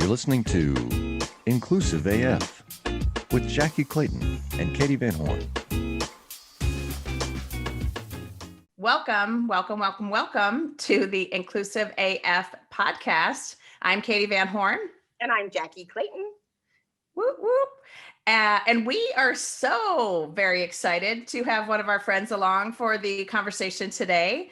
listening to Inclusive AF with Jackie Clayton and Katie Van Horn. Welcome to the Inclusive AF podcast. I'm Katie Van Horn. And I'm Jackie Clayton. Whoop, whoop. And we are so very excited to have one of our friends along for the conversation today.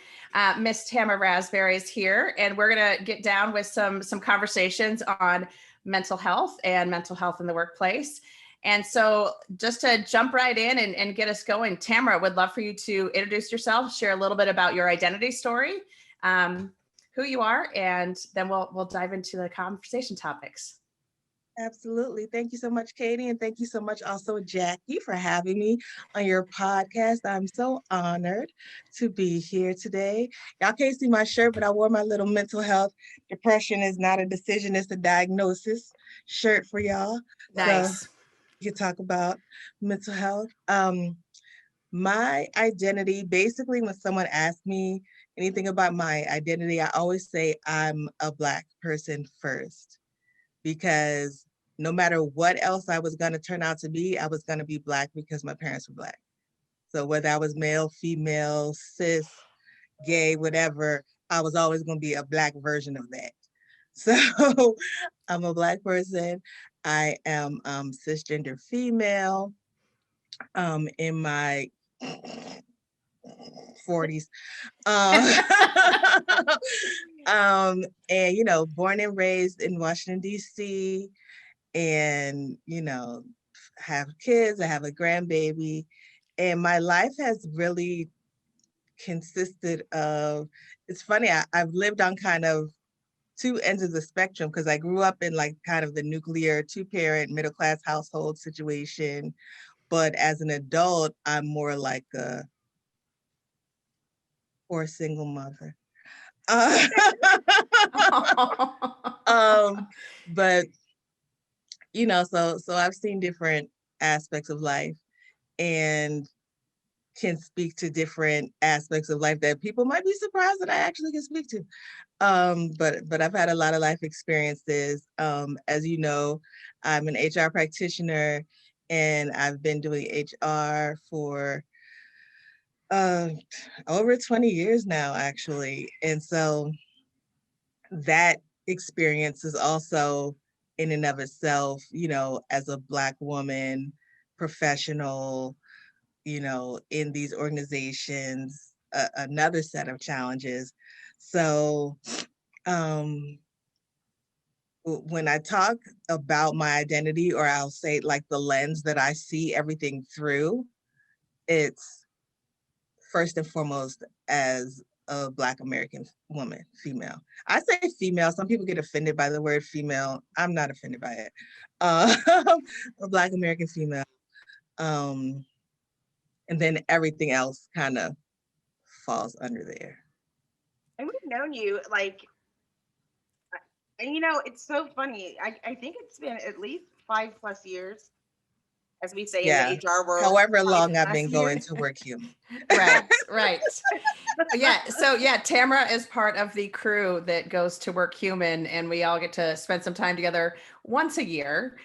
Miss Tamara Raspberry is here, and we're going to get down with some conversations on mental health and mental health in the workplace. And so just to jump right in and get us going, Tamara, would love for you to introduce yourself, share a little bit about your identity story, who you are, and then we'll dive into the conversation topics. Absolutely. Thank you so much, Katie. And thank you so much also, Jackie, for having me on your podcast. I'm so honored to be here today. Y'all can't see my shirt, but I wore my little mental health. Depression is not a decision, it's a diagnosis shirt for y'all. Nice. So you can talk about mental health. My identity, basically, when someone asks me anything about my identity, I always say I'm a Black person first, because no matter what else I was going to turn out to be, I was going to be Black because my parents were Black. So whether I was male, female, cis, gay, whatever, I was always going to be a Black version of that. So I'm a Black person. I am cisgender female, in my 40s. And, born and raised in Washington, D.C., and, have kids. I have a grandbaby. And my life has really consisted of, it's funny, I've lived on kind of two ends of the spectrum, because I grew up in like kind of the nuclear two-parent middle-class household situation. But as an adult, I'm more like a poor single mother. But so I've seen different aspects of life and can speak to different aspects of life that people might be surprised that I actually can speak to. But I've had a lot of life experiences. As you know, I'm an HR practitioner, and I've been doing HR for over 20 years now, actually. And so that experience is also, in and of itself, as a Black woman, professional, in these organizations, another set of challenges. So when I talk about my identity, or I'll say like the lens that I see everything through, it's first and foremost as a Black American woman, female. I say female. Some people get offended by the word female. I'm not offended by it. A Black American female. And then everything else kind of falls under there. And we've known you it's so funny. I think it's been at least 5+ years, as we say in the HR world. However long I've been going to work human. Right. Yeah, Tamara is part of the crew that goes to Work Human, and we all get to spend some time together once a year,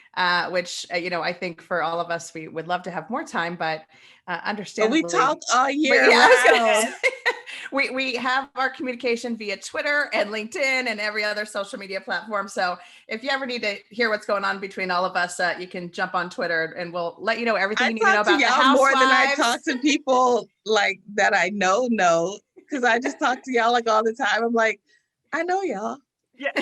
which, I think for all of us, we would love to have more time, but understandably. But we talk all year. We have our communication via Twitter and LinkedIn and every other social media platform. So if you ever need to hear what's going on between all of us, you can jump on Twitter and we'll let you know everything you need to know about the housewives. More than I talk to people like that I know, because I just talk to y'all like all the time. I'm like, I know y'all. Yeah.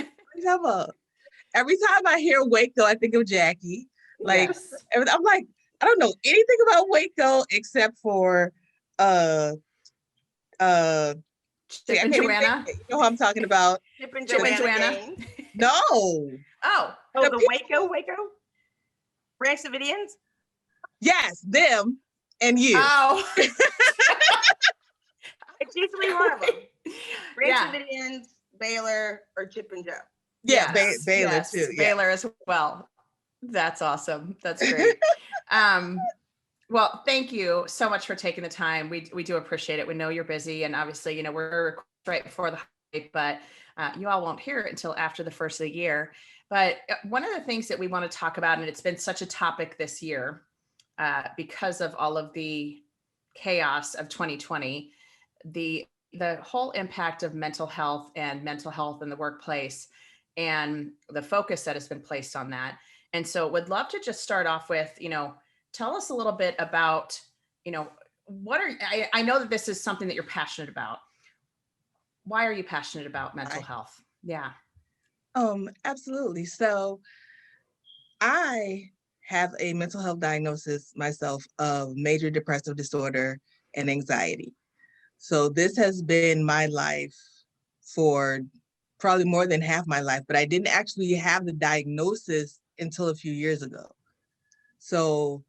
Every time I hear Waco, I think of Jackie. Yes. I'm like, I don't know anything about Waco except for Chip and Joanna. You know who I'm talking about? Chip and Chip and Joanna. Joanna. No. Oh, the Waco? Branch Davidians? Yes, them and you. Oh. It's usually one of them. Branch Davidians, Baylor, or Chip and Joe. Yeah, Baylor too. Yeah. Baylor as well. That's awesome. That's great. Well, thank you so much for taking the time. We do appreciate it. We know you're busy, and obviously, we're right before the but you all won't hear it until after the first of the year. But one of the things that we want to talk about, and it's been such a topic this year because of all of the chaos of 2020, the whole impact of mental health and mental health in the workplace and the focus that has been placed on that. And so would love to just start off with, tell us a little bit about, what are, I know that this is something that you're passionate about. Why are you passionate about mental health? Yeah. Absolutely. So I have a mental health diagnosis myself of major depressive disorder and anxiety. So this has been my life for probably more than half my life, but I didn't actually have the diagnosis until a few years ago. So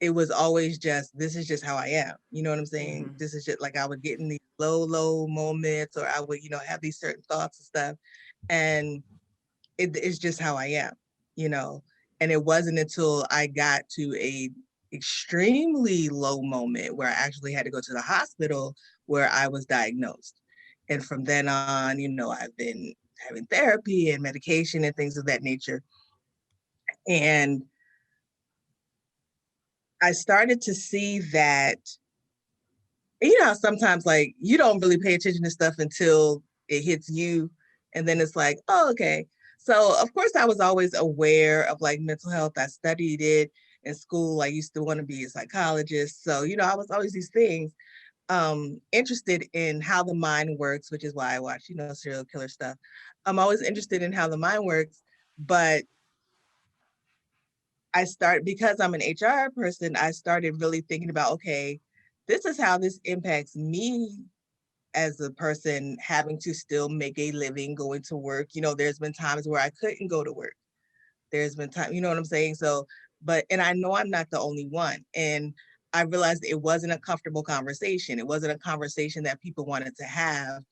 it was always just, this is just how I am. You know what I'm saying? Mhm. This is just like, I would get in these low moments, or I would, have these certain thoughts and stuff. And it's just how I am, and it wasn't until I got to a extremely low moment where I actually had to go to the hospital where I was diagnosed. And from then on, I've been having therapy and medication and things of that nature. And I started to see that, sometimes like you don't really pay attention to stuff until it hits you. And then it's like, oh, okay. So of course I was always aware of like mental health. I studied it in school. I used to want to be a psychologist. So, I was always these things, interested in how the mind works, which is why I watch, serial killer stuff. I'm always interested in how the mind works, but because I'm an HR person, I started really thinking about, okay, this is how this impacts me as a person having to still make a living, going to work. There's been times where I couldn't go to work. There's been time, you know what I'm saying? So, and I know I'm not the only one. And I realized it wasn't a comfortable conversation. It wasn't a conversation that people wanted to have.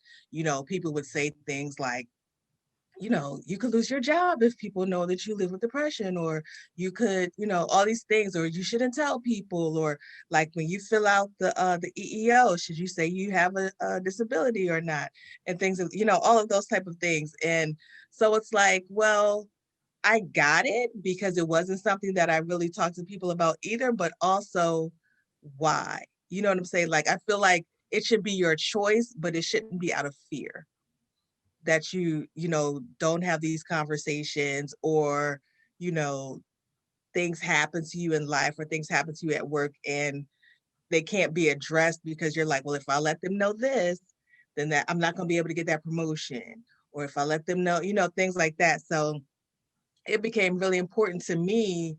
People would say things like, you could lose your job if people know that you live with depression, or you could, all these things, or you shouldn't tell people, or like when you fill out the EEO, should you say you have a disability or not, and things of, all of those type of things. And so it's like, well, I got it because it wasn't something that I really talked to people about either, but also why, you know what I'm saying? Like, I feel like it should be your choice, but it shouldn't be out of fear that don't have these conversations, or things happen to you in life, or things happen to you at work, and they can't be addressed because you're like, well, if I let them know this, then that I'm not going to be able to get that promotion, or if I let them know, things like that. So it became really important to me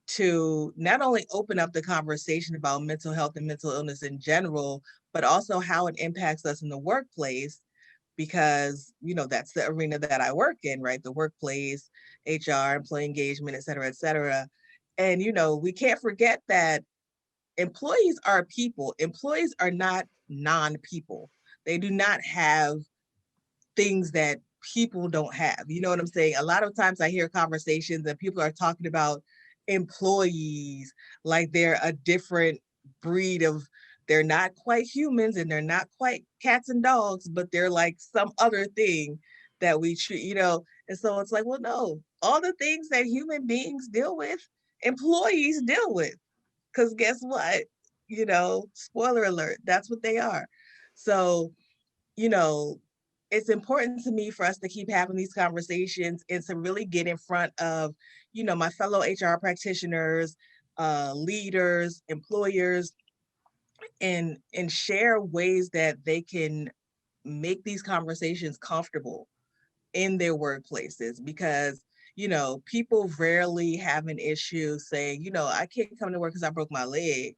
to not only open up the conversation about mental health and mental illness in general, but also how it impacts us in the workplace, because that's the arena that I work in, right? The workplace, HR, employee engagement, et cetera, et cetera. And we can't forget that employees are people. Employees are not non-people. They do not have things that people don't have. You know what I'm saying? A lot of times I hear conversations and people are talking about employees like they're a different breed of, they're not quite humans and they're not quite cats and dogs, but they're like some other thing that we treat, And so it's like, well, no, all the things that human beings deal with, employees deal with. Because guess what? Spoiler alert, that's what they are. So, you know, it's important to me for us to keep having these conversations and to really get in front of, my fellow HR practitioners, leaders, employers, and share ways that they can make these conversations comfortable in their workplaces, because people rarely have an issue saying, I can't come to work because I broke my leg,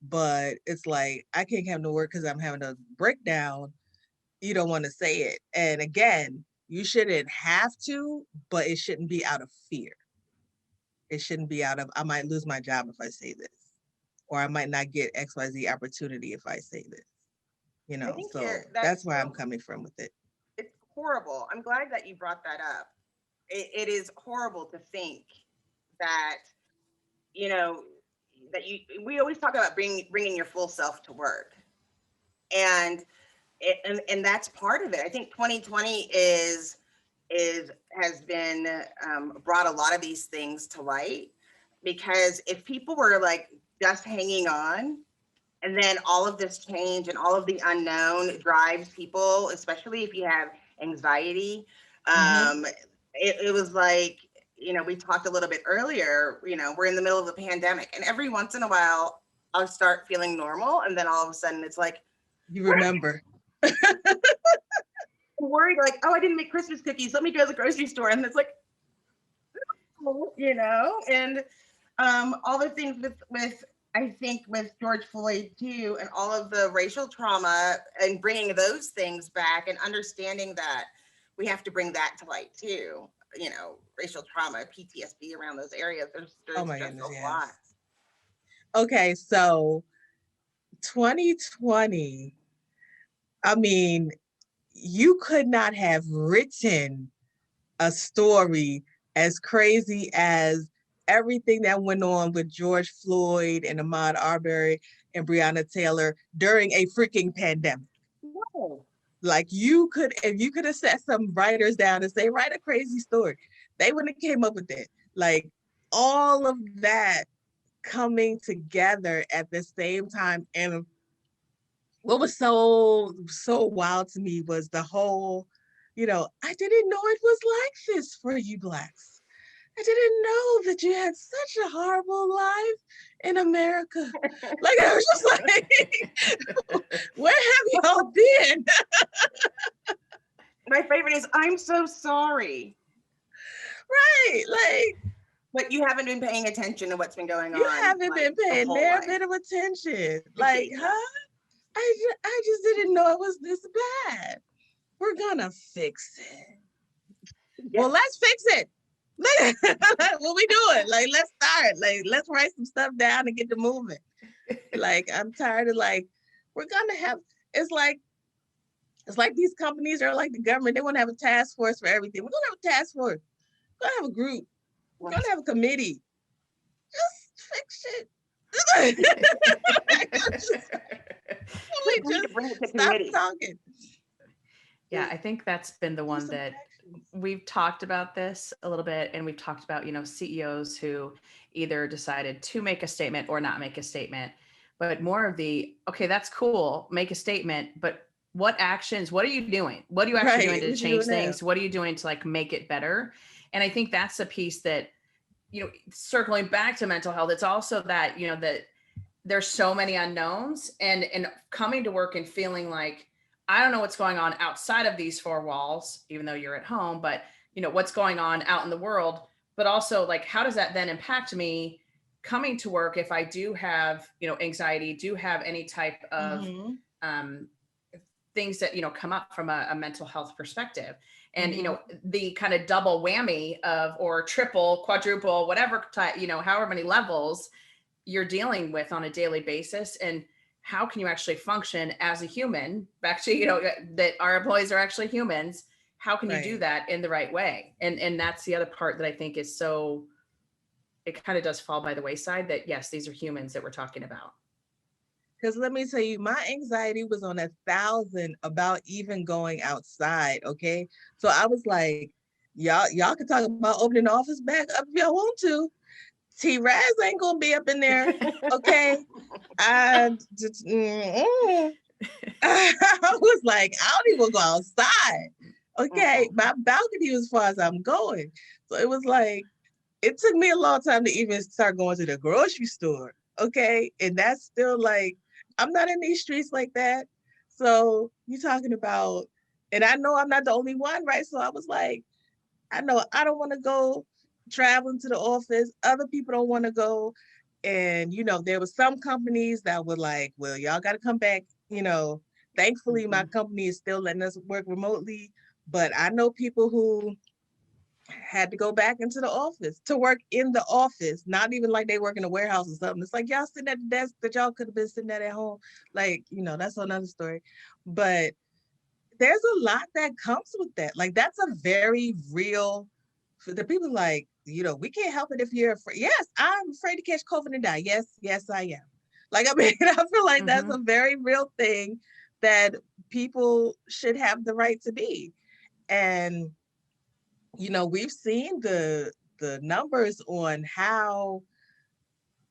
but it's like, I can't come to work because I'm having a breakdown. You don't want to say it. And again, you shouldn't have to, but it shouldn't be out of fear. It shouldn't be out of, I might lose my job if I say this, or I might not get XYZ opportunity if I say this, I think so that's that's where I'm coming from with it. it's horrible. I'm glad that you brought that up. It is horrible to think that, you know, we always talk about bringing your full self to work. And And that's part of it. I think 2020 has been brought a lot of these things to light, because if people were like just hanging on, and then all of this change and all of the unknown drives people, especially if you have anxiety. It was like, we talked a little bit earlier, we're in the middle of a pandemic, and every once in a while I'll start feeling normal, and then all of a sudden it's like, You remember. I'm worried, like, oh, I didn't make Christmas cookies. Let me go to the grocery store. And it's like, and all the things with I think with George Floyd too, and all of the racial trauma and bringing those things back and understanding that we have to bring that to light too. Racial trauma, PTSD around those areas. There's Oh my just goodness, a yes. lot. Okay, so 2020, I mean, you could not have written a story as crazy as everything that went on with George Floyd and Ahmaud Arbery and Breonna Taylor during a freaking pandemic. No. Like, if you could have set some writers down and say, write a crazy story, they wouldn't have came up with it. Like, all of that coming together at the same time. And what was so wild to me was the whole, I didn't know it was like this for you Blacks. I didn't know that you had such a horrible life in America. Like, I was just like, where have y'all been? My favorite is, I'm so sorry. Right, like, but you haven't been paying attention to what's been going on. You haven't been paying their bit of attention. Like, huh? I just didn't know it was this bad. We're gonna fix it. Yeah. Well, let's fix it. What we doing? Like, let's start. Like, let's write some stuff down and get to moving. Like, I'm tired of we're gonna have. It's like these companies are like the government. They want to have a task force for everything. We're gonna have a task force. We're gonna have a group. We're gonna have a committee. Just fix it. Stop talking. Yeah, I think that's been the one that we've talked about this a little bit, and we've talked about, CEOs who either decided to make a statement or not make a statement, but more of the, okay, that's cool, make a statement, but what actions, what are you doing? What are you actually doing to change things? What are you doing to make it better? And I think that's the piece that, circling back to mental health, it's also that, that there's so many unknowns, and coming to work and feeling like, I don't know what's going on outside of these four walls, even though you're at home, but what's going on out in the world, but also how does that then impact me coming to work if I do have, anxiety, do have any type of things that, come up from a mental health perspective. And, the kind of double whammy of, or triple, quadruple, whatever type, however many levels you're dealing with on a daily basis. And how can you actually function as a human, back to, that our employees are actually humans. How can you do that in the right way? And that's the other part that I think is so, it kind of does fall by the wayside, that yes, these are humans that we're talking about. Because let me tell you, my anxiety was on 1,000 about even going outside. Okay. So I was like, y'all can talk about opening the office back up if y'all want to. T-Raz ain't gonna be up in there. Okay. I was like, I don't even go outside. Okay. My balcony was as far as I'm going. So it was like, it took me a long time to even start going to the grocery store. Okay. And that's still I'm not in these streets like that. So you're talking about, and I know I'm not the only one, right? So I was like, I know I don't want to go traveling to the office. Other people don't want to go. And, there was some companies that were like, well, y'all got to come back. Thankfully, my company is still letting us work remotely. But I know people who had to go back into the office to work in the office, not even like they work in a warehouse or something. It's like, y'all sitting at the desk that y'all could have been sitting at home. That's another story. But there's a lot that comes with that. That's a very real, the people we can't help it if you're afraid. Yes, I'm afraid to catch COVID and die. Yes, I am. I feel like that's a very real thing that people should have the right to be. And, we've seen the numbers on how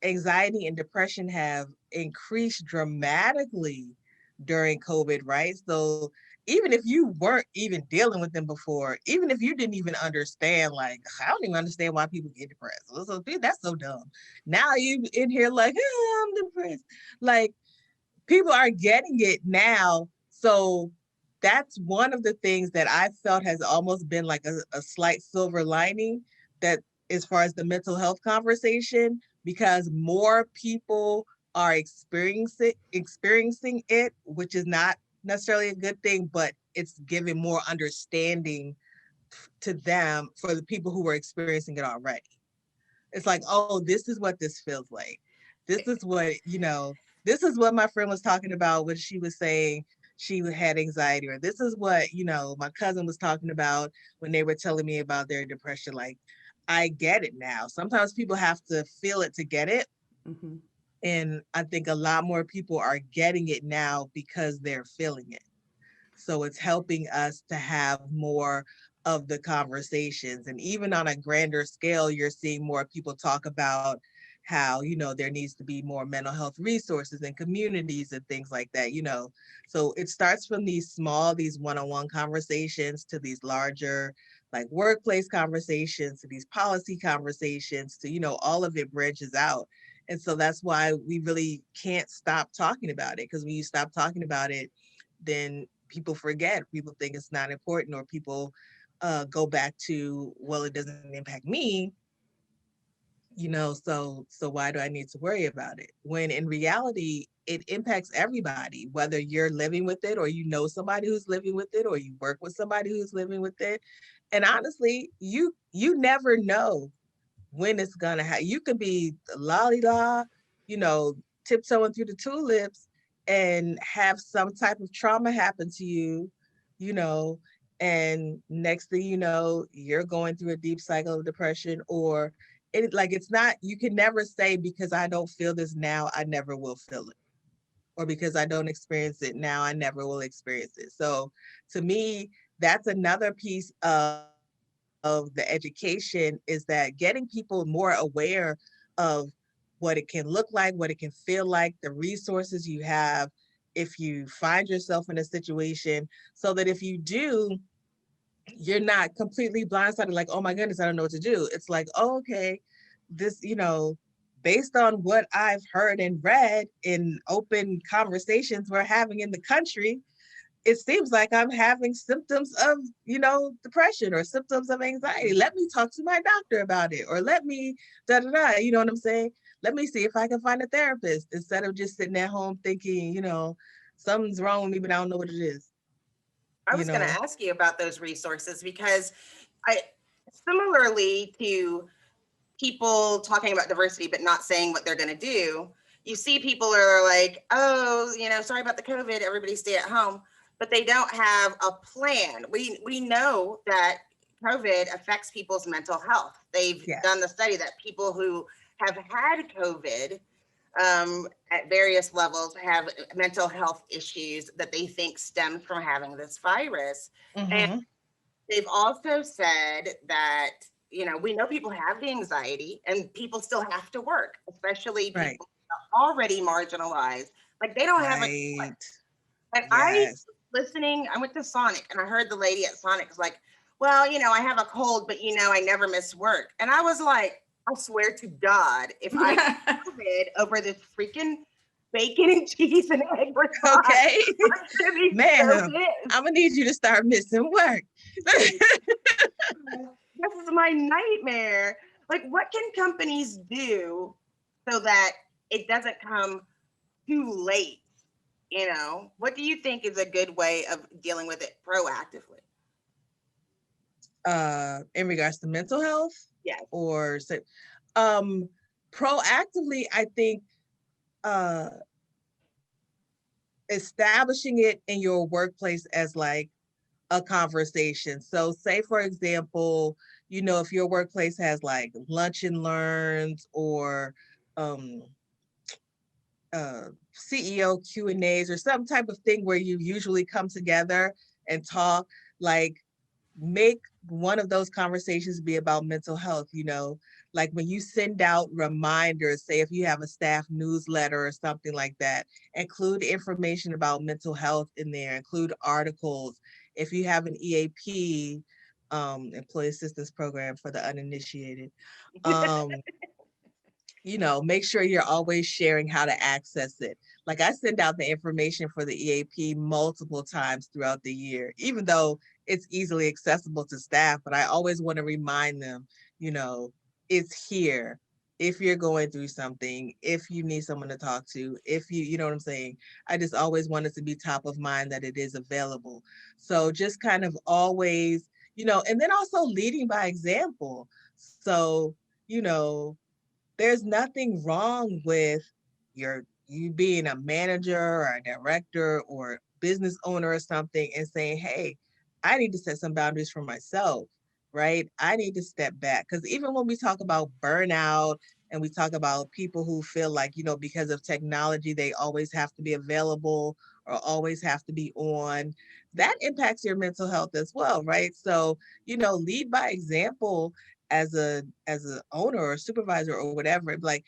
anxiety and depression have increased dramatically during COVID, right? So even if you weren't even dealing with them before, even if you didn't even understand, like, I don't even understand why people get depressed. So that's so dumb. Now you in here like, I'm depressed. Like, people are getting it now. So that's one of the things that I felt has almost been like a slight silver lining, that as far as the mental health conversation, because more people are experiencing it, which is not necessarily a good thing, but it's giving more understanding to them for the people who were experiencing it already. It's like, oh, this is what this feels like. This is what, this is what my friend was talking about when she was saying she had anxiety, or this is what, my cousin was talking about when they were telling me about their depression. Like, I get it now. Sometimes people have to feel it to get it. Mhm. And I think a lot more people are getting it now because they're feeling it. So it's helping us to have more of the conversations. And even on a grander scale, you're seeing more people talk about how, there needs to be more mental health resources and communities and things like that. So it starts from these one-on-one conversations to these larger, like, workplace conversations, to these policy conversations, to, all of it branches out. And so that's why we really can't stop talking about it, because when you stop talking about it, then people forget, people think it's not important, or people go back to, well, it doesn't impact me, so why do I need to worry about it? When in reality, it impacts everybody, whether you're living with it, or somebody who's living with it, or you work with somebody who's living with it. And honestly, you never know when it's gonna happen. You could be lolly la, you know, tiptoeing through the tulips and have some type of trauma happen to you, you know, and next thing you know, you're going through a deep cycle of depression. Or it's not, you can never say, because I don't feel this now, I never will feel it. Or because I don't experience it now, I never will experience it. So to me, that's another piece of the education, is that getting people more aware of what it can look like, what it can feel like, the resources you have if you find yourself in a situation, so that if you do, you're not completely blindsided, like, oh my goodness, I don't know what to do. It's like, oh, okay, this, based on what I've heard and read in open conversations we're having in the country, it seems like I'm having symptoms of, depression or symptoms of anxiety. Let me talk to my doctor about it, or let me da da da. You know what I'm saying? Let me see if I can find a therapist, instead of just sitting at home thinking, something's wrong with me, but I don't know what it is. I You was going to know? ask you about those resources because I, similarly to people talking about diversity but not saying what they're going to do, you see people are like, oh, sorry about the COVID, everybody stay at home, but they don't have a plan. We know that COVID affects people's mental health. They've Yeah. done the study that people who have had COVID at various levels have mental health issues that they think stem from having this virus. And Mm-hmm. they've also said that, we know people have the anxiety and people still have to work, especially Right. people already marginalized. Like, they don't have a choice. Right. And Yes. I went to Sonic and I heard the lady at Sonic was like, well, I have a cold, but I never miss work. And I was like, I swear to God, if I get COVID over this freaking bacon and cheese and egg croissant, Okay. I'm gonna be so Ma'am, pissed. I'm gonna need you to start missing work. This is my nightmare. Like, what can companies do so that it doesn't come too late? What do you think is a good way of dealing with it proactively? In regards to mental health, Yes. or um proactively, I think uh establishing it in your workplace as like a conversation. So say, for example, if your workplace has like lunch and learns, or um CEO Q&As or some type of thing where you usually come together and talk, like make one of those conversations be about mental health, like when you send out reminders, say if you have a staff newsletter or something like that, include information about mental health in there, include articles. If you have an EAP, employee assistance program for the uninitiated, um, make sure you're always sharing how to access it. Like I send out the information for the EAP multiple times throughout the year, even though it's easily accessible to staff, but I always want to remind them, you know, it's here. If you're going through something, if you need someone to talk to, if you know what I'm saying? I just always want it to be top of mind that it is available. So just kind of always, and then also leading by example. So, you know, there's nothing wrong with you being a manager or a director or business owner or something and saying, hey, I need to set some boundaries for myself, right? I need to step back. Because even when we talk about burnout and we talk about people who feel like, because of technology, they always have to be available or always have to be on, that impacts your mental health as well, right? So, lead by example as a owner or supervisor or whatever. Like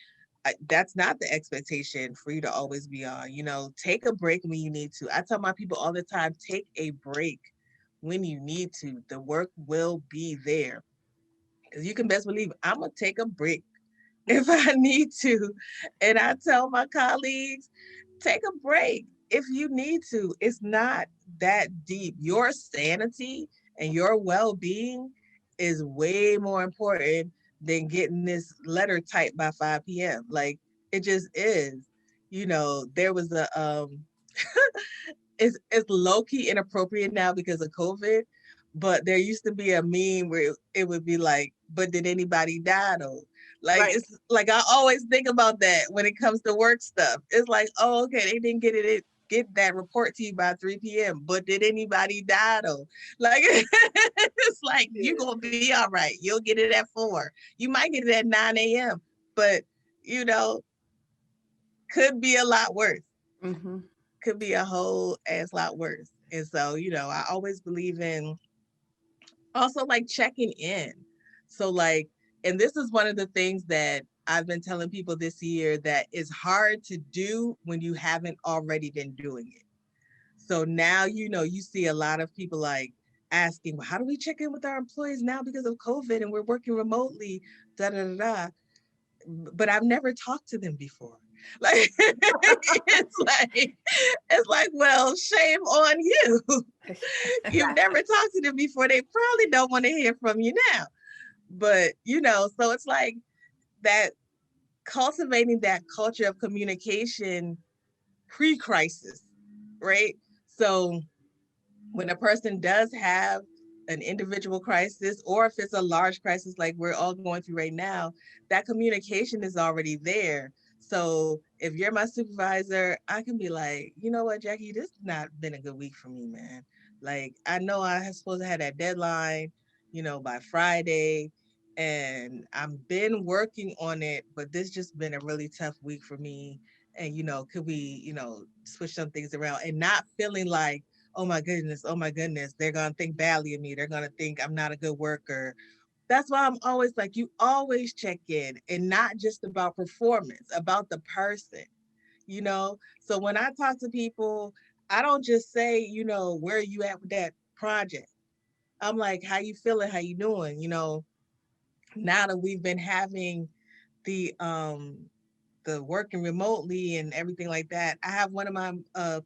that's not the expectation for you to always be on. Take a break when you need to. I tell my people all the time, take a break when you need to. The work will be there, because you can best believe I'm gonna take a break if I need to. And I tell my colleagues, take a break if you need to. It's not that deep. Your sanity and your well-being is way more important than getting this letter typed by 5 p.m. Like it just is. There was a it's low-key inappropriate now because of COVID, but there used to be a meme where it would be like, but did anybody die though? Like Right. it's like I always think about that when it comes to work stuff. It's like, oh, okay, they didn't get that report to you by 3 p.m. But did anybody die though? Like it's like you're gonna be all right. You'll get it at 4. You might get it at 9 a.m. But you know, could be a lot worse. Mm-hmm. Could be a whole ass lot worse. And so, I always believe in also like checking in. So like, and this is one of the things that I've been telling people this year that is hard to do when you haven't already been doing it. So now, you see a lot of people like asking, well, how do we check in with our employees now because of COVID and we're working remotely, da da da da. But I've never talked to them before. Like it's like, well, shame on you. You've never talked to them before. They probably don't want to hear from you now. But, so it's like that cultivating that culture of communication pre-crisis, right? So when a person does have an individual crisis, or if it's a large crisis like we're all going through right now, that communication is already there. So if you're my supervisor, I can be like, you know what, Jackie, this has not been a good week for me, man. Like, I know I was supposed to have that deadline, by Friday, and I've been working on it, but this just been a really tough week for me. And, could we, switch some things around and not feeling like, oh my goodness, they're going to think badly of me. They're going to think I'm not a good worker. That's why I'm always like, you always check in, and not just about performance, about the person. So when I talk to people, I don't just say, where are you at with that project? I'm like, how you feeling? How you doing? Now that we've been having the working remotely and everything like that, I have one of my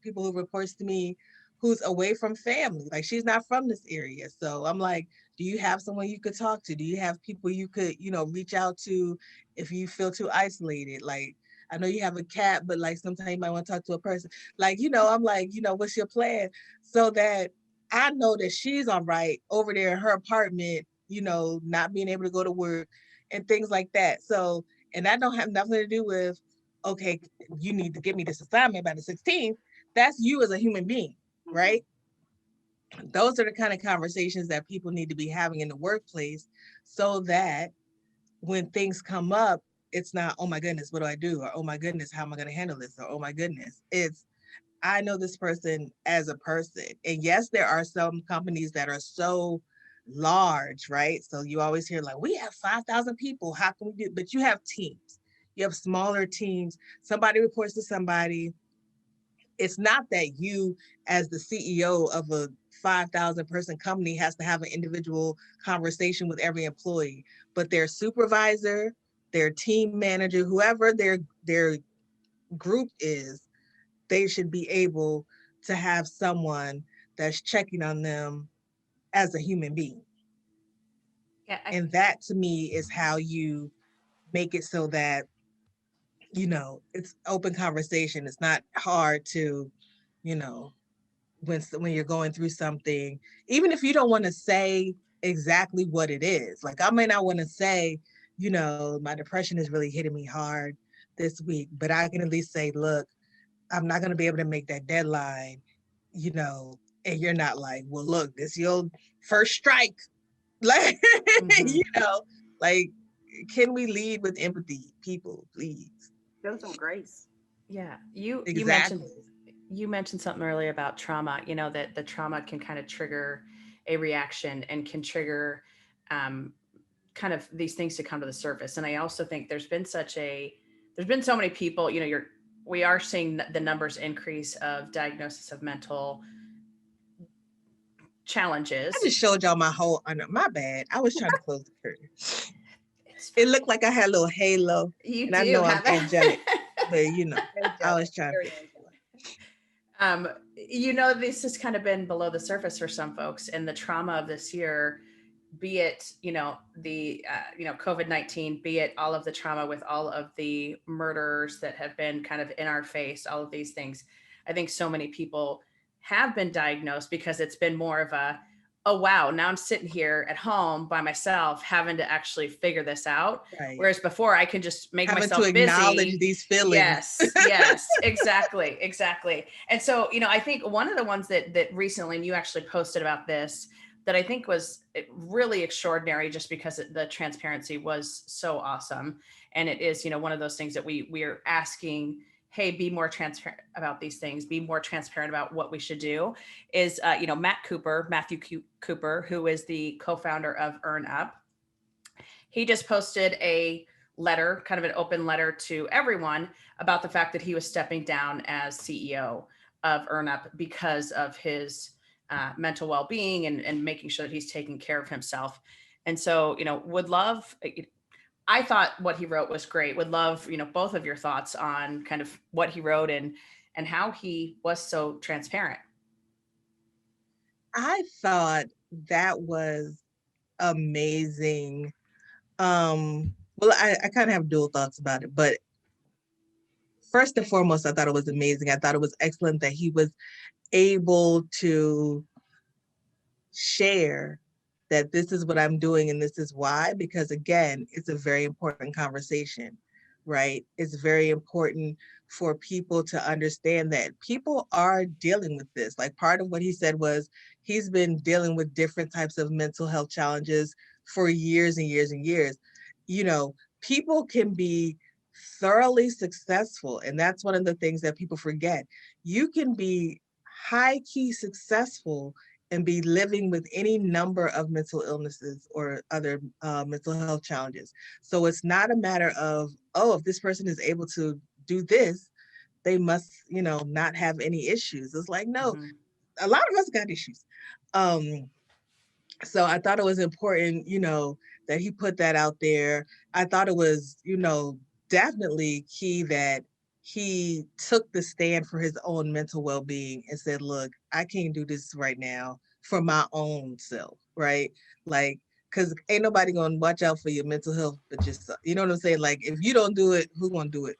people who reports to me who's away from family. Like she's not from this area. So I'm like, do you have someone you could talk to? Do you have people you could, reach out to if you feel too isolated? Like, I know you have a cat, but like sometimes you might want to talk to a person. Like, I'm like, what's your plan? So that I know that she's all right over there in her apartment, not being able to go to work and things like that. So, and that don't have nothing to do with, okay, you need to give me this assignment by the 16th. That's you as a human being, right? Those are the kind of conversations that people need to be having in the workplace, so that when things come up, it's not, oh my goodness, what do I do? Or, oh my goodness, how am I going to handle this? Or, oh my goodness, it's, I know this person as a person. And yes, there are some companies that are so large, right? So you always hear like, we have 5,000 people. How can we do? But you have teams. You have smaller teams. Somebody reports to somebody. It's not that you, as the CEO of a 5,000 person company, has to have an individual conversation with every employee, but their supervisor, their team manager, whoever their group is, they should be able to have someone that's checking on them as a human being. Yeah, And that to me is how you make it so that, you know, it's open conversation. It's not hard to, you know, when you're going through something, even if you don't want to say exactly what it is. Like I may not want to say, you know, my depression is really hitting me hard this week, but I can at least say, look, I'm not going to be able to make that deadline, you know, and you're not like, well, look, this your first strike. Like, you know, like, can we lead with empathy, people, please? Show some grace. yeah. You Exactly. you mentioned something earlier about trauma. You know that the trauma can kind of trigger a reaction and can trigger um, kind of these things to come to the surface. And I also think there's been so many people. You know, we are seeing the numbers increase of diagnosis of mental I challenges. just showed y'all my whole, my bad. I was trying to close the curtain. It's It looked like I had a little halo, You and I do know I'm have it. angelic, but you know, I was Angelic, trying very to. angelic. You know, this has kind of been below the surface for some folks, and the trauma of this year, be it you know the COVID-19, be it all of the trauma with all of the murders that have been kind of in our face, all of these things. I think so many people have been diagnosed because it's been more of a, oh wow, now I'm sitting here at home by myself having to actually figure this out. Right. Whereas before I can just make Having to myself acknowledge busy. these feelings. Yes, exactly, exactly. And so, you know, I think one of the ones that recently, and you actually posted about this, that I think was really extraordinary, just because the transparency was so awesome, and it is, you know, one of those things that we are asking. Hey, be more transparent about these things. Be more transparent about what we should do. Is you know, Matthew Cooper, who is the co-founder of Earn Up. He just posted a letter, kind of an open letter to everyone about the fact that he was stepping down as CEO of EarnUp because of his mental well-being, and making sure that he's taking care of himself. And so, you know, would love. I thought what he wrote was great. Would love, you know, both of your thoughts on kind of what he wrote and how he was so transparent. I thought that was amazing. Well, I kind of have dual thoughts about it, but first and foremost, I thought it was amazing. I thought it was excellent that he was able to share that this is what I'm doing and this is why, because again, it's a very important conversation, right? It's very important for people to understand that people are dealing with this. Like part of what he said was he's been dealing with different types of mental health challenges for years and years and years. You know, people can be thoroughly successful, and that's one of the things that people forget. You can be high key successful and be living with any number of mental illnesses or other mental health challenges. So it's not a matter of, oh, if this person is able to do this, they must, you know, not have any issues. It's like, no, Mm-hmm. a lot of us got issues. So I thought it was important, you know, that he put that out there. I thought it was, you know, definitely key that he took the stand for his own mental well-being and said, look, I can't do this right now for my own self, right? Like, because ain't nobody gonna watch out for your mental health but just, you know what I'm saying? Like, if you don't do it, who's gonna do it?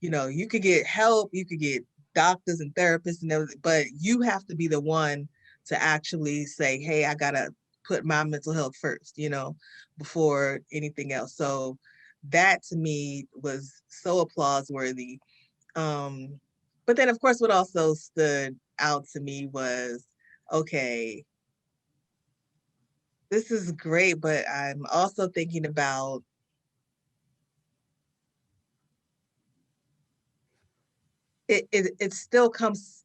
You know, you could get help, you could get doctors and therapists and everything, but you have to be the one to actually say, hey, I gotta put my mental health first, you know, before anything else. So that to me was so applause worthy. But then of course what also stood out to me was, okay, this is great, but I'm also thinking about it still comes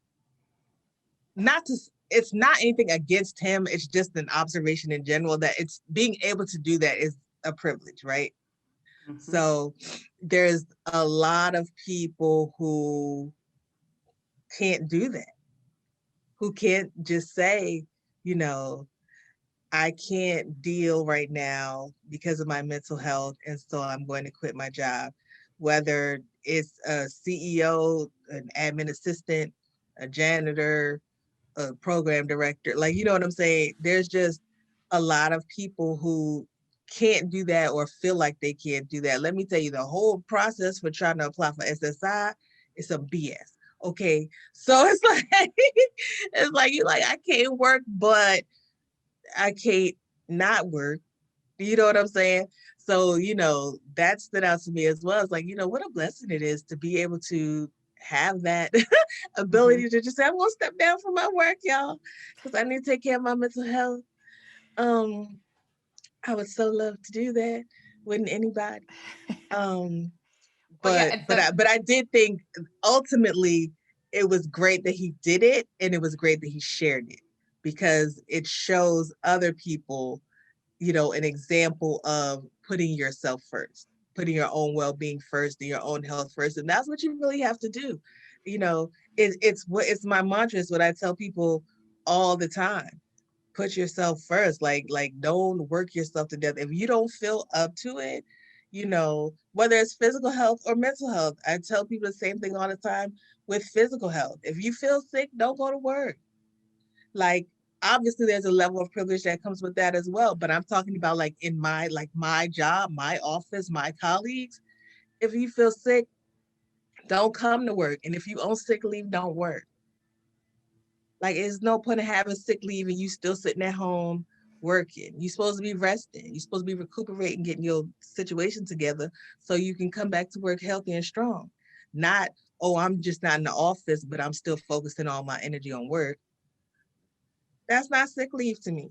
not to, it's not anything against him. It's just an observation in general that it's being able to do that is a privilege, right? Mhm. So there's a lot of people who can't do that, who can't just say, you know, I can't deal right now because of my mental health, and so I'm going to quit my job. Whether it's a CEO, an admin assistant, a janitor, a program director, like, you know what I'm saying? There's just a lot of people who can't do that or feel like they can't do that. Let me tell you, the whole process for trying to apply for SSI is some BS. Okay, so it's like it's like you like I can't work, but I can't not work. You know what I'm saying? So, you know, that stood out to me as well. It's like, you know, what a blessing it is to be able to have that ability to just say, I'm gonna step down from my work, y'all, because I need to take care of my mental health. I would so love to do that. Wouldn't anybody? Um, Well, yeah, but I did think ultimately it was great that he did it, and it was great that he shared it, because it shows other people, you know, an example of putting yourself first, putting your own well-being first and your own health first. And that's what you really have to do. You know, it's my mantra. It's what I tell people all the time. Put yourself first. Like don't work yourself to death. If you don't feel up to it, you know, whether it's physical health or mental health, I tell people the same thing all the time with physical health. If you feel sick, don't go to work. Like, obviously there's a level of privilege that comes with that as well, but I'm talking about like in my job, my office, my colleagues. If you feel sick, don't come to work, and if you own sick leave, don't work. Like, it's no point in having sick leave and you still sitting at home working. You're supposed to be resting, you're supposed to be recuperating, getting your situation together so you can come back to work healthy and strong. Not, oh, I'm just not in the office but I'm still focusing all my energy on work. That's not sick leave to me.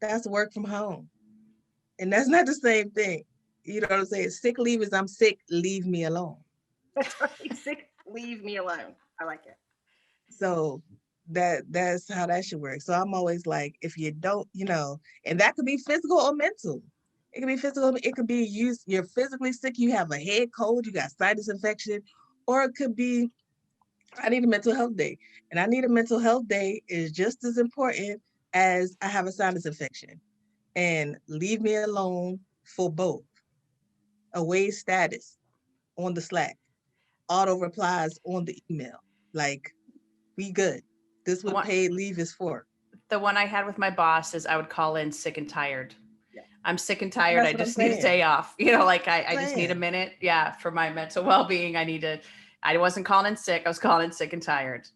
That's work from home. And that's not the same thing. You know what I'm saying? Sick leave is I'm sick, leave me alone. That's right. Sick, leave me alone. I like it. So that's how that should work. So I'm always like, if you don't, you know, and that could be physical or mental. It could be physical, it could be you're physically sick, you have a head cold, you got sinus infection, or it could be, I need a mental health day. And I need a mental health day is just as important as I have a sinus infection. And leave me alone for both. Away status on the Slack, auto replies on the email. Like, we good. This is the what one, paid leave is for. the one I had with my boss is I would call in sick and tired. Yeah. I'm sick and And tired. that's I what I'm just need a saying. day off. You know, like I just need a Saying. minute. Yeah, for my mental well-being. I wasn't calling in sick. I was calling in sick and tired.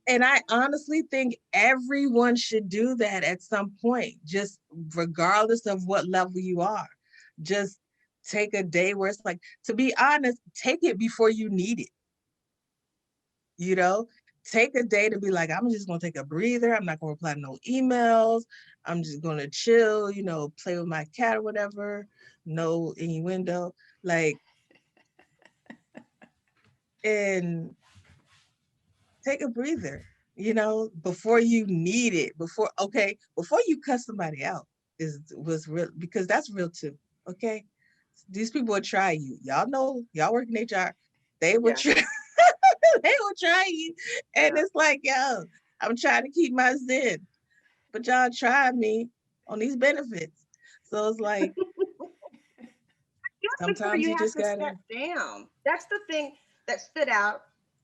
And I honestly think everyone should do that at some point, just regardless of what level you are. Just take a day where it's like, to be honest, take it before you need it. You know, take a day to be like, I'm just gonna take a breather. I'm not gonna reply to no emails. I'm just gonna chill, you know, play with my cat or whatever. No innuendo. Like, and take a breather, you know, before you need it, before you cuss somebody out was real, because that's real too. Okay. These people will try you. Y'all know, y'all work in HR. They will Yeah. try, they will try you. And Yeah. it's like, yo, I'm trying to keep my zen, but y'all tried me on these benefits. So it's like, Just before sometimes you you have just to gotta, step down. That's the thing that stood out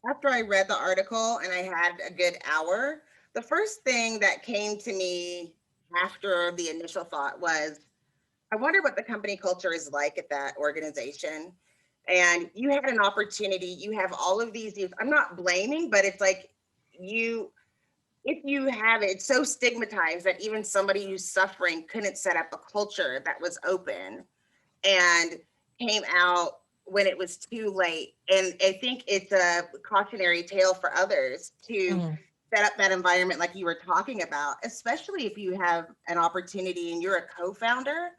after I read the article and I had a good hour. The first thing that came to me after the initial thought was, I wonder what the company culture is like at that organization. And you had an opportunity, you have all of these, I'm not blaming, but it's like you, if you have it, it's so stigmatized that even somebody who's suffering couldn't set up a culture that was open and came out when it was too late. And I think it's a cautionary tale for others to mm, set up that environment like you were talking about, especially if you have an opportunity and you're a co-founder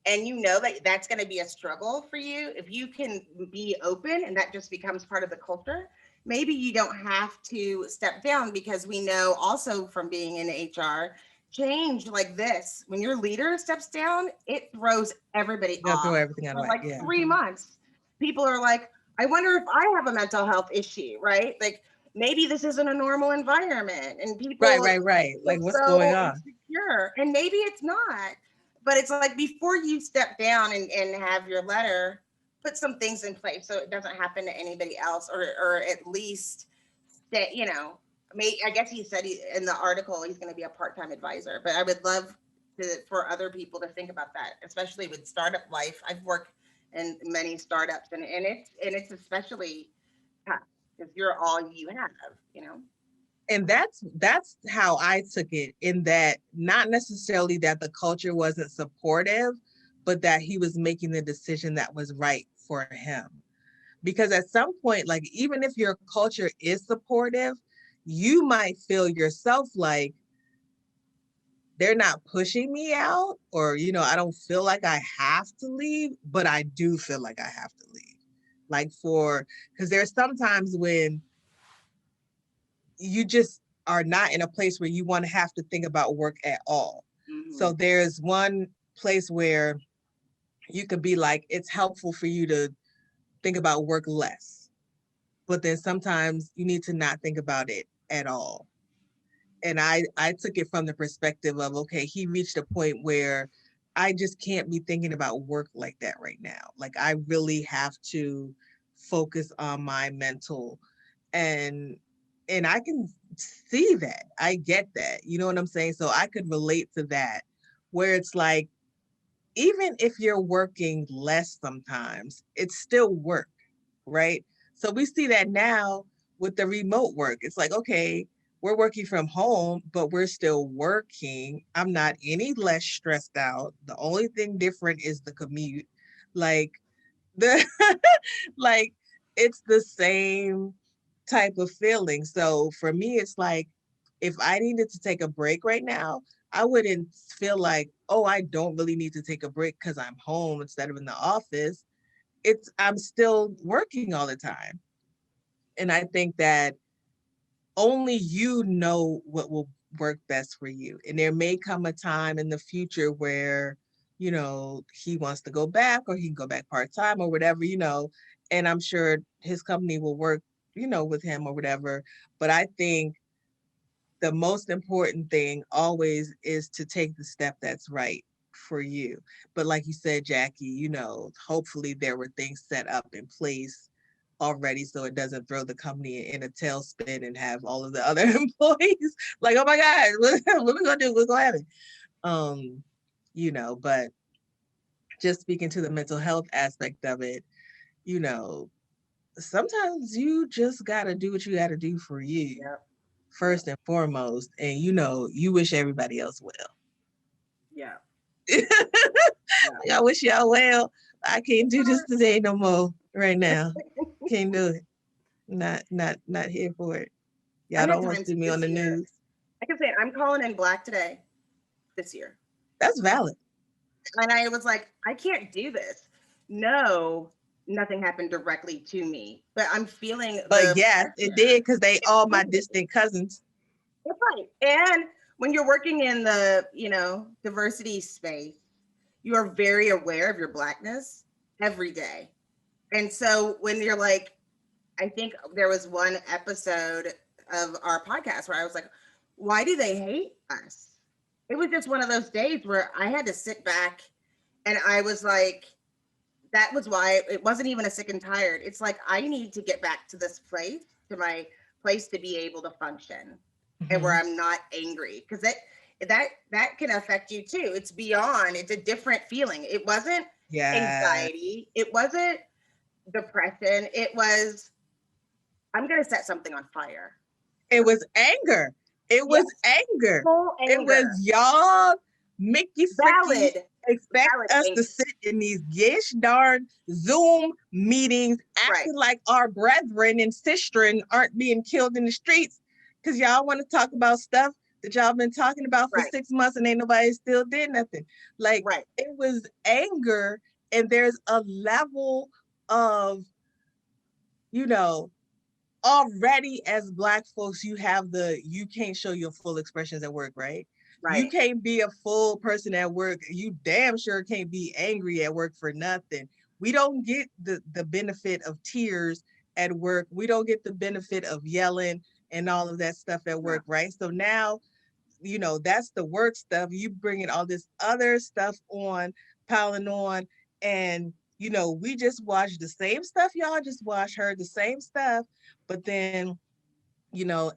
and you know that that's going to be a struggle for you. If you can be open and that just becomes part of the culture, maybe you don't have to step down, because we know also from being in HR, change like this, when your leader steps down, it throws everybody They'll throw off everything out of for whack. like Yeah. 3 months. People are like, I wonder if I have a mental health issue, right? Like maybe this isn't a normal environment, and people Right. feel Like, what's going so on? insecure, and maybe it's not. But it's like, before you step down and have your letter, put some things in place so it doesn't happen to anybody else, or at least that, I guess he said in the article he's going to be a part-time advisor, but I would love for other people to think about that, especially with startup life. I've worked in many startups, and it's especially tough because you're all you have. And that's how I took it, in that not necessarily that the culture wasn't supportive, but that he was making the decision that was right for him. Because at some point, like, even if your culture is supportive, you might feel yourself like they're not pushing me out, or, I don't feel like I have to leave, but I do feel like I have to leave. Like, because there's sometimes when you just are not in a place where you want to have to think about work at all. Mm-hmm. So there's one place where you could be like, it's helpful for you to think about work less. But then sometimes you need to not think about it at all. And I took it from the perspective of, okay, he reached a point where I just can't be thinking about work like that right now. Like, I really have to focus on my mental, and I can see that. I get that. You know what I'm saying? So I could relate to that, where it's like, even if you're working less sometimes, it's still work, right? So we see that now with the remote work. It's like, okay, we're working from home, but we're still working. I'm not any less stressed out. The only thing different is the commute. Like, the like, it's the same type of feeling. So for me, it's like, if I needed to take a break right now, I wouldn't feel like, oh, I don't really need to take a break because I'm home instead of in the office. I'm still working all the time. And I think that only you know what will work best for you. And there may come a time in the future where, he wants to go back, or he can go back part-time or whatever, and I'm sure his company will work, with him or whatever. But I think the most important thing always is to take the step that's right for you. But like you said, Jackie, hopefully there were things set up in place already so it doesn't throw the company in a tailspin and have all of the other employees like, oh my God, what are we gonna do? What's gonna happen? But just speaking to the mental health aspect of it, sometimes you just gotta do what you gotta do for you. Yep. First and foremost, and you wish everybody else well. Yeah. Like, I wish y'all well. I can't do this today no more right now. Can't do it. Not here for it. Y'all don't want to see me on the news. I can say I'm calling in black today, this year. That's valid. And I was like, I can't do this. No, nothing happened directly to me, but I'm feeling. But yes, it did, because they all my distant cousins. That's right. And when you're working in the, diversity space, you are very aware of your Blackness every day. And so when you're like, I think there was one episode of our podcast where I was like, why do they hate us? It was just one of those days where I had to sit back, and I was like, that was why it wasn't even a sick and tired. It's like, I need to get back to this place, to my place, to be able to function, and where I'm not angry, because that can affect you too. It's a different feeling. It wasn't anxiety. It wasn't depression. It was, I'm going to set something on fire. It was anger. It was anger. Full anger. It was, y'all Mickey Valid. Expect Valid us anger. to sit in these gish darn Zoom meetings acting like our brethren and sistren aren't being killed in the streets, because y'all want to talk about stuff that y'all been talking about for 6 months and ain't nobody still did nothing. Like, it was anger, and there's a level of, already as Black folks, you have you can't show your full expressions at work, right? You Right. can't be a full person at work. You damn sure can't be angry at work for nothing. We don't get the benefit of tears at work. We don't get the benefit of yelling and all of that stuff at No. work, right? So now, that's the work stuff. You bringing all this other stuff on, piling on, and we just watched the same stuff y'all just watched, heard the same stuff, but then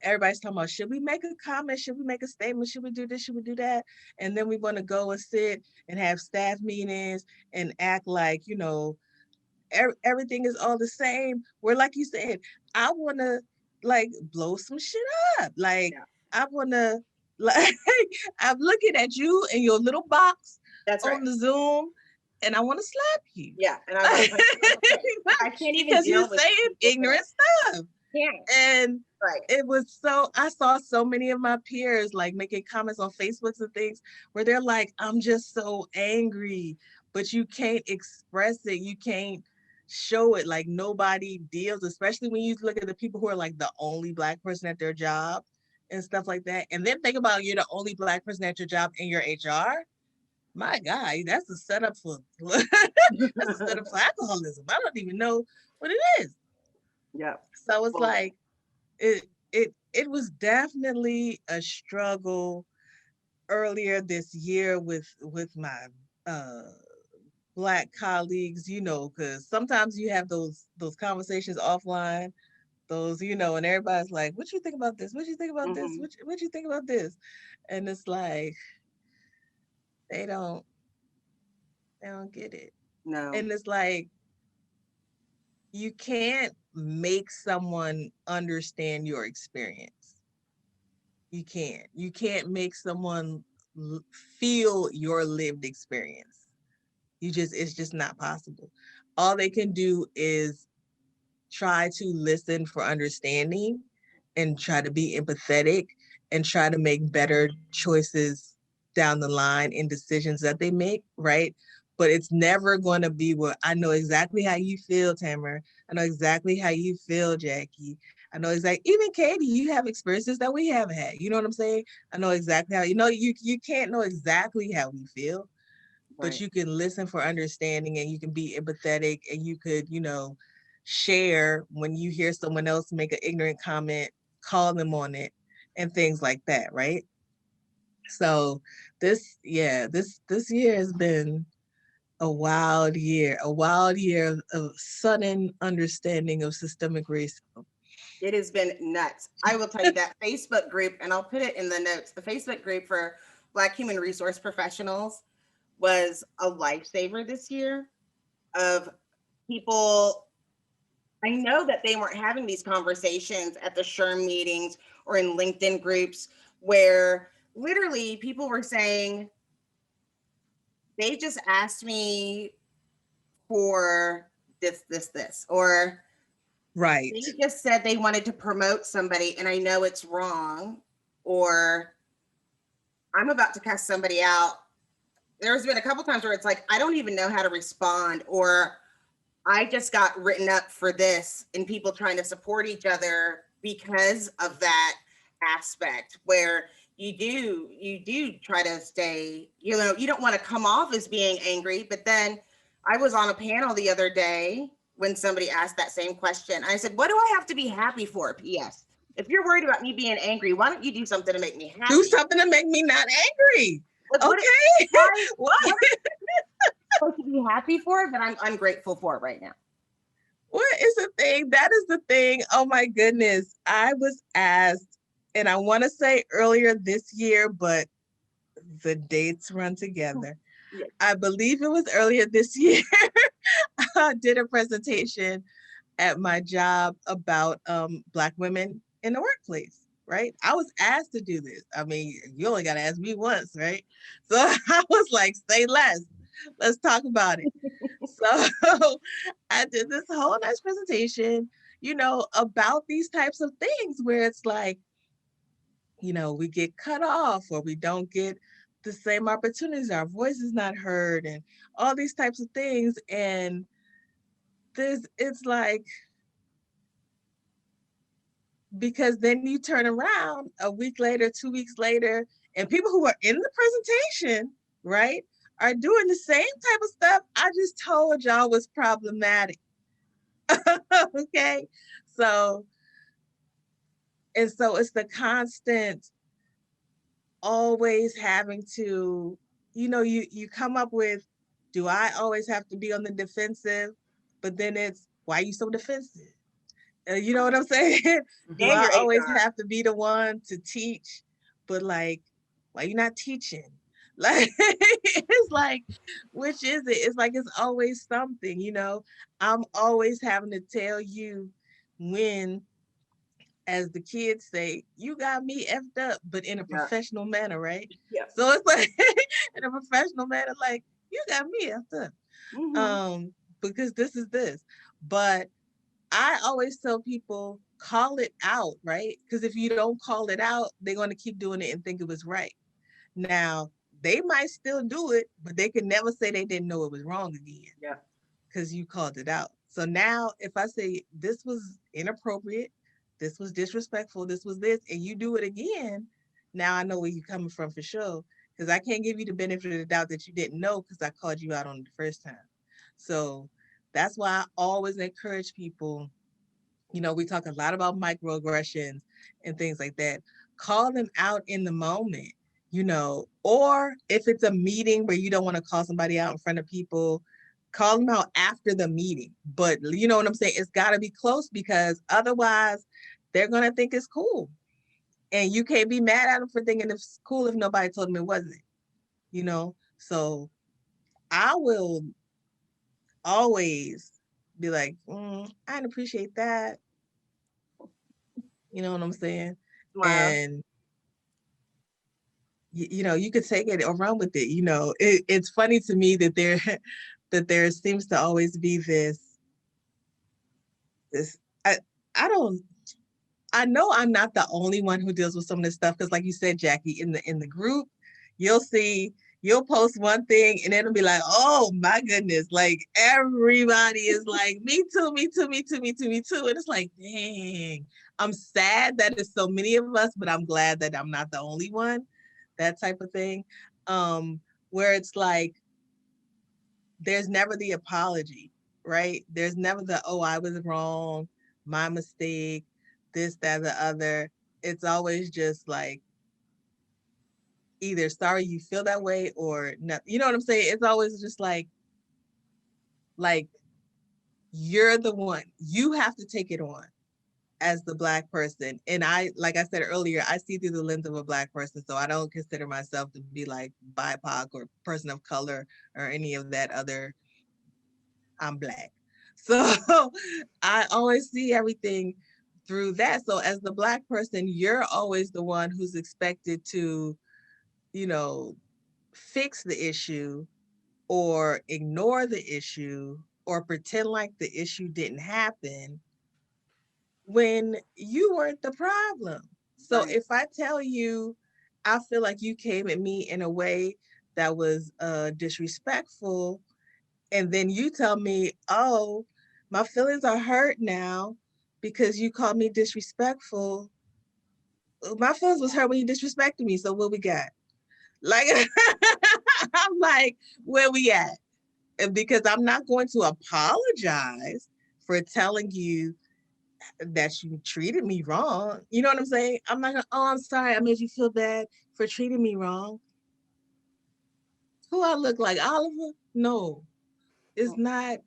everybody's talking about, should we make a comment? Should we make a statement? Should we do this? Should we do that? And then we want to go and sit and have staff meetings and act like, everything is all the same. Where, like you said, I want to like blow some shit up. Like, Yeah. I want to, like, I'm looking at you in your little box That's right. on the Zoom, and I want to slap you. Yeah. And I was like, I can't even because deal you're with saying people ignorant stuff. Yeah. And Right. it was I saw so many of my peers like making comments on Facebooks and things where they're like, I'm just so angry, but you can't express it. You can't show it. Like, nobody deals, especially when you look at the people who are like the only Black person at their job and stuff like that. And then think about, you're the only Black person at your job in your HR. My God, that's a setup for that's a setup for alcoholism. I don't even know what it is. Yeah. So it's Well, like, it was definitely a struggle earlier this year with my uh Black colleagues, because sometimes you have those conversations offline, and everybody's like, what you think about this? What you think about this? mhm. What you think about this? And it's like they don't get it. No. And it's like, you can't make someone understand your experience. You can't make someone feel your lived experience. It's just not possible. All they can do is try to listen for understanding and try to be empathetic and try to make better choices down the line in decisions that they make, right? But it's never going to be what I know exactly how you feel, Tamara. I know exactly how you feel, Jackie. I know exactly, even Katie, you have experiences that we haven't had. You know what I'm saying? I know exactly how, you can't know exactly how we feel, but Right. you can listen for understanding and you can be empathetic and you could, share when you hear someone else make an ignorant comment, call them on it and things like that, right? So this year has been a wild year of sudden understanding of systemic racism. It has been nuts. I will tell you that Facebook group, and I'll put it in the notes, the Facebook group for Black human resource professionals was a lifesaver this year of people. I know that they weren't having these conversations at the SHRM meetings or in LinkedIn groups where literally people were saying, they just asked me for this, or Right. they just said they wanted to promote somebody and I know it's wrong, or I'm about to cuss somebody out. There's been a couple times where it's like, I don't even know how to respond, or I just got written up for this, and people trying to support each other because of that aspect where you do try to stay, you don't want to come off as being angry. But then I was on a panel the other day when somebody asked that same question. I said, what do I have to be happy for? P.S. If you're worried about me being angry, why don't you do something to make me happy? Do something to make me not angry. Like, Okay. what am I supposed to be happy for that I'm ungrateful for right now? What is the thing? That is the thing. Oh my goodness. I was asked, and I want to say earlier this year, but the dates run together. Yes. I believe it was earlier this year. I did a presentation at my job about Black women in the workplace, right? I was asked to do this. I mean, you only got to ask me once, right? So I was like, say less. Let's talk about it. So I did this whole nice presentation, about these types of things where it's like, we get cut off or we don't get the same opportunities, our voice is not heard, and all these types of things. And it's like, because then you turn around a week later, 2 weeks later, and people who are in the presentation, right, are doing the same type of stuff I just told y'all was problematic. Okay. So, and so it's the constant always having to, you come up with, do I always have to be on the defensive? But then it's, why are you so defensive? You know what I'm saying? Do And I your always HR. have to be the one to teach? But like, why you not teaching? Like, it's like, which is it? It's like, it's always something, I'm always having to tell you when, as the kids say, you got me effed up, but in a Yeah. professional manner, right? Yeah. So it's like, in a professional manner, like, you got me effed up. Because this is this. But I always tell people, call it out, right? Because if you don't call it out, they're going to keep doing it and think it was right. Now, they might still do it, but they can never say they didn't know it was wrong again. Yeah. Because you called it out. So now if I say this was inappropriate, this was disrespectful, this was this, and you do it again, now I know where you're coming from for sure. Because I can't give you the benefit of the doubt that you didn't know because I called you out on it the first time. So that's why I always encourage people, we talk a lot about microaggressions and things like that. Call them out in the moment, or if it's a meeting where you don't want to call somebody out in front of people, call them out after the meeting. But you know what I'm saying? It's got to be close because otherwise they're going to think it's cool. And you can't be mad at them for thinking it's cool if nobody told them it wasn't. So I will always be like, I didn't appreciate that. You know what I'm saying? Wow. And you could take it or run with it. It's funny to me that there seems to always be this. I don't. I know I'm not the only one who deals with some of this stuff because, like you said, Jackie, in the group, you'll post one thing and it'll be like, oh my goodness, like everybody is like, me too, me too, me too, me too, me too, and it's like, dang, I'm sad that it's so many of us, but I'm glad that I'm not the only one. That type of thing, where it's like there's never the apology, right? There's never the, oh, I was wrong, my mistake, this, that, the other. It's always just like either sorry you feel that way or not. You know what I'm saying? It's always just like you're the one. You have to take it on as the Black person. And I, like I said earlier, I see through the lens of a Black person. So I don't consider myself to be like BIPOC or person of color or any of that other. I'm Black. So I always see everything through that. So as the Black person, you're always the one who's expected to, fix the issue or ignore the issue or pretend like the issue didn't happen when you weren't the problem. So Right. if I tell you, I feel like you came at me in a way that was disrespectful, and then you tell me, oh, my feelings are hurt now because you called me disrespectful. My feelings was hurt when you disrespected me. So what we got? Like, I'm like, where we at? And because I'm not going to apologize for telling you that you treated me wrong. You know what I'm saying? I'm not gonna, oh, I'm sorry, I made you feel bad for treating me wrong. Who I look like? Oliver? No, it's not.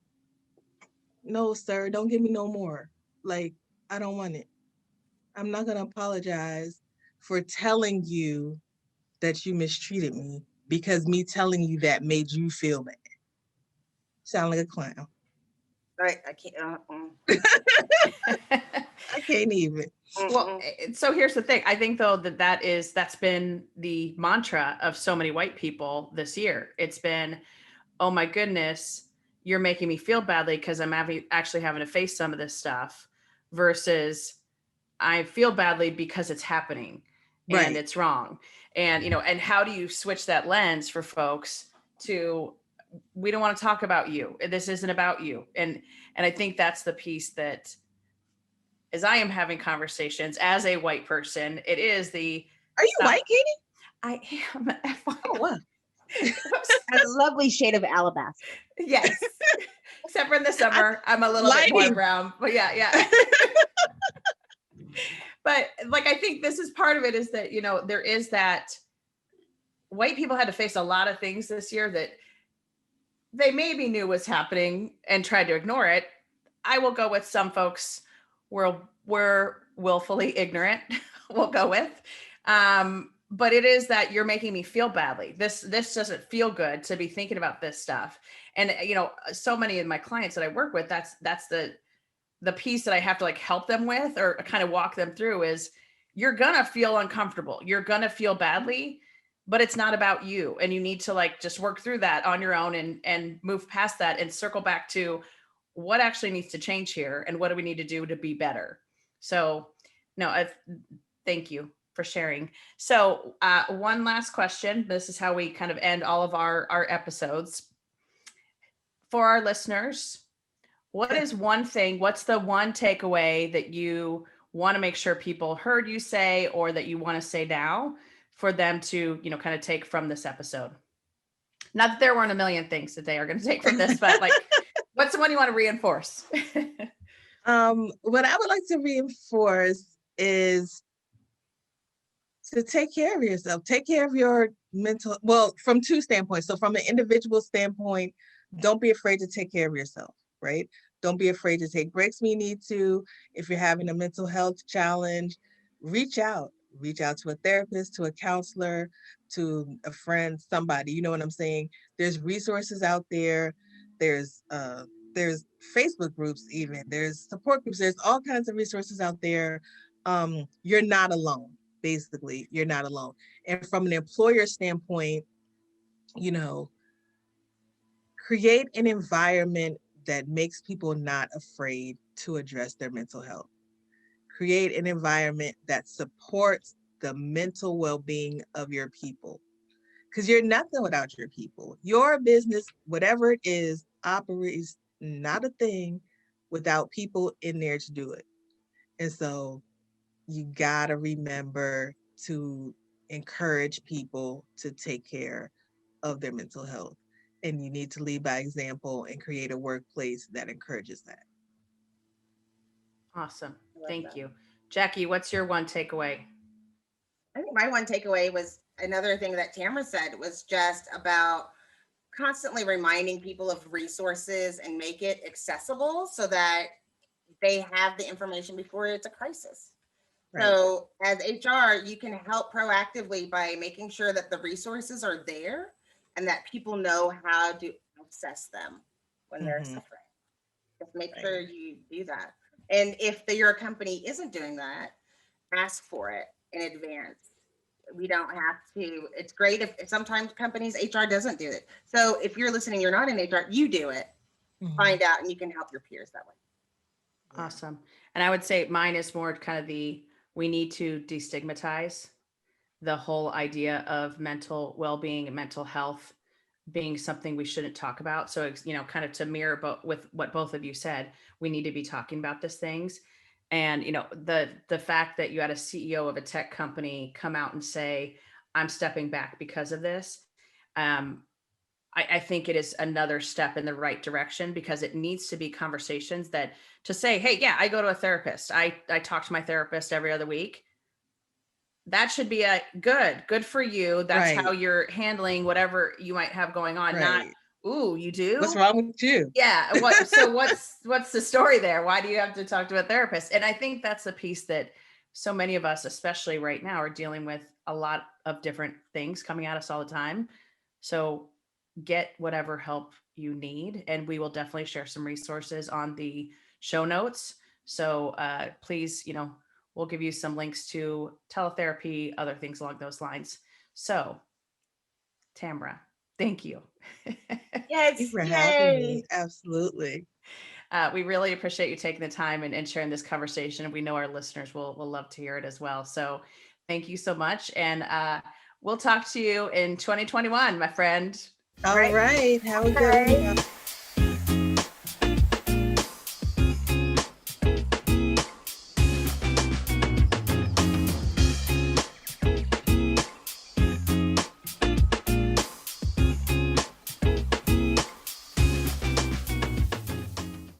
No, sir, don't give me no more. Like, I don't want it. I'm not gonna apologize for telling you that you mistreated me because me telling you that made you feel bad. Sound like a clown. Right. I can't. I can't even. Well, so here's the thing. I think though that's been the mantra of so many white people this year. It's been, oh my goodness, you're making me feel badly because I'm actually having to face some of this stuff versus I feel badly because it's happening and Right. it's wrong. And, and how do you switch that lens for folks to, we don't want to talk about you. This isn't about you. And I think that's the piece that as I am having conversations as a white person, it is the Are you stop. white, Katie? I am. Oh, wow. A lovely shade of alabaster. Yes. Except for in the summer, I'm a little bit more Lighting. brown. But yeah. But like, I think this is part of it, is that, there is that white people had to face a lot of things this year that they maybe knew was happening and tried to ignore it. I will go with some folks were willfully ignorant. We'll go with. But it is that you're making me feel badly. This doesn't feel good to be thinking about this stuff. And so many of my clients that I work with, that's the piece that I have to like help them with, or kind of walk them through, is you're gonna feel uncomfortable. You're gonna feel badly, but it's not about you. And you need to like just work through that on your own and move past that and circle back to what actually needs to change here and what do we need to do to be better. So no, thank you for sharing. So one last question. This is how we kind of end all of our episodes. For our listeners, what's the one takeaway that you want to make sure people heard you say, or that you want to say now for them to, kind of take from this episode? Not that there weren't a million things that they are going to take from this, but like, what's the one you want to reinforce? What I would like to reinforce is to take care of yourself. Take care of your mental, well, from two standpoints. So from an individual standpoint, don't be afraid to take care of yourself, right? Don't be afraid to take breaks when you need to. If you're having a mental health challenge, reach out to a therapist, to a counselor, to a friend, somebody, you know what I'm saying? There's resources out there. There's Facebook groups, even there's support groups. There's all kinds of resources out there. You're not alone. Basically, you're not alone. And from an employer standpoint, create an environment that makes people not afraid to address their mental health. Create an environment that supports the mental well-being of your people. Because you're nothing without your people. Your business, whatever it is, operates not a thing without people in there to do it. And so you gotta remember to encourage people to take care of their mental health. And you need to lead by example and create a workplace that encourages that. Awesome. love Thank that. you. Jackie, what's your one takeaway? I think my one takeaway was another thing that Tamara said, was just about constantly reminding people of resources and make it accessible so that they have the information before it's a crisis. Right. So as HR, you can help proactively by making sure that the resources are there and that people know how to access them when they're Mhm. suffering. Just make Right. sure you do that. And if your company isn't doing that, ask for it in advance. We don't have to. It's great if sometimes companies, HR doesn't do it. So if you're listening, you're not in HR, you do it. Mhm. Find out, and you can help your peers that way. Yeah. Awesome. And I would say mine is more kind of we need to destigmatize the whole idea of mental well-being and mental health being something we shouldn't talk about. So it's, kind of to mirror with what both of you said, we need to be talking about these things. And, the fact that you had a CEO of a tech company come out and say, I'm stepping back because of this. I think it is another step in the right direction, because it needs to be conversations that to say, hey, yeah, I go to a therapist. I talk to my therapist every other week. That should be a good for you. That's how Right. you're handling whatever you might have going on. Not, Right. ooh, you do? What's wrong with you? Yeah. What's the story there? Why do you have to talk to a therapist? And I think that's the piece that so many of us, especially right now, are dealing with a lot of different things coming at us all the time. So get whatever help you need, and we will definitely share some resources on the show notes. So please, we'll give you some links to teletherapy, other things along those lines. So Tamara, thank you. Thank you Yes, for having me. yay. Absolutely. We really appreciate you taking the time and sharing this conversation. We know our listeners will love to hear it as well. So thank you so much. And we'll talk to you in 2021, my friend. All Right. right. Have a good Bye. one.